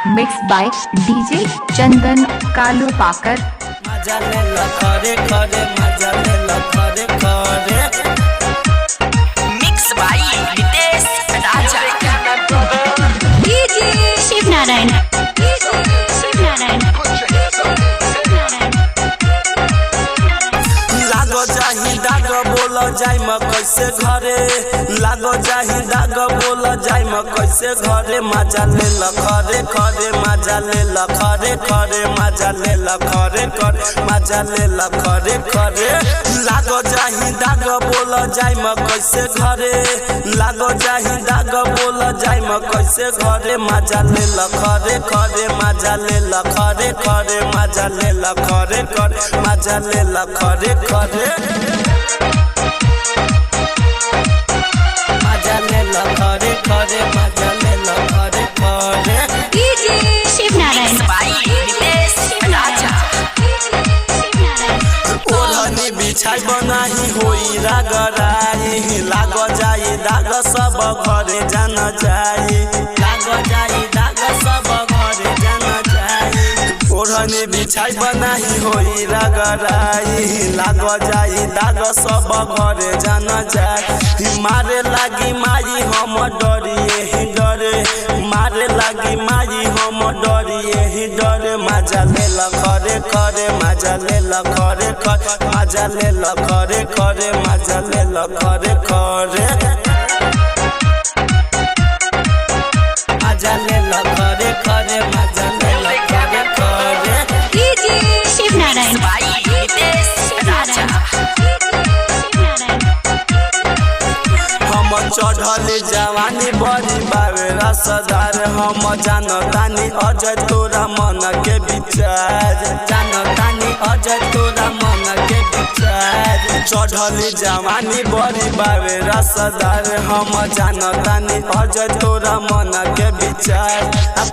Mix by DJ चंदन कालू पाकर। मजा ले लो खरे खरे, मजा ले लो खरे खरे। Mix by Nitesh Raja. DJ Shiv Narayan, Shiv Narayan. लागो जाही दाग बोल जाई म कैसे घरे, लागो जाही दाग बोल जाई म कैसे घरे। मजा ले लो खरे खरे, मजा ले लो खरे खरे, मजा ले लो खरे खरे, मजा ले लो खरे खरे। लागो जाही दाग बोल जाई म कैसे घरे, लागो जाही दाग बोल जाई म कैसे घरे। मजा ले लो खरे खरे, मजा ले लो खरे खरे, मजा ले लो खरे खरे, मजा ले लो खरे खरे। मजा ले लो खरे खरे, मजा ले लो खरे खरे। डीजे शिव नारायण, नितेश राजा। ओढ़नी बिछाई बनाही होई रागराई, लागो जाई दाग सब घरे जान जाई, लागो जाई दाग सब घरे जान जाई। ओढ़नी बिछाई बनाही होई रागराई, लागो जाई दाग सब घरे जान जाई। मारे लागी माई हम डरिए ही डरे, मारे लागी माई हम डरिए ही डरे। मजा ले लो खरे खरे, मजा ले लो खरे खरे, मजा ले लो खरे खरे, मजा ले लो खरे खरे। मजा ले लो खरे खरे, मजा ले लो खरे खरे। डीजे शिव नारायण, नितेश राजा। हम चढ़ल जवानी बड़ी बावे रसदार, हम जानतानी अजय तोरा मन के विचार, जानतानी अजय तोरा मन के विचार। चढ़ल जवानी बड़ी बावे रसदार, हम जानतानी अजय तोरा मन के विचार।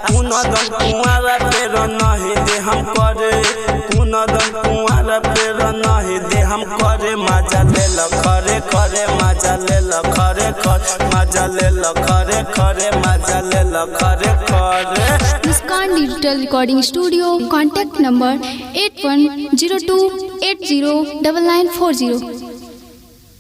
पुनदन कुंवारा फेर नहीं दे हम करे, पुनदन कुंवारा फेर नहीं दे हम करे। मजा ले लो खरे खरे, मजा ले लो खरे खरे, मजा ले लो खरे खरे, मजा ले लो खरे खरे। Muskan digital recording studio, contact number 8102809940।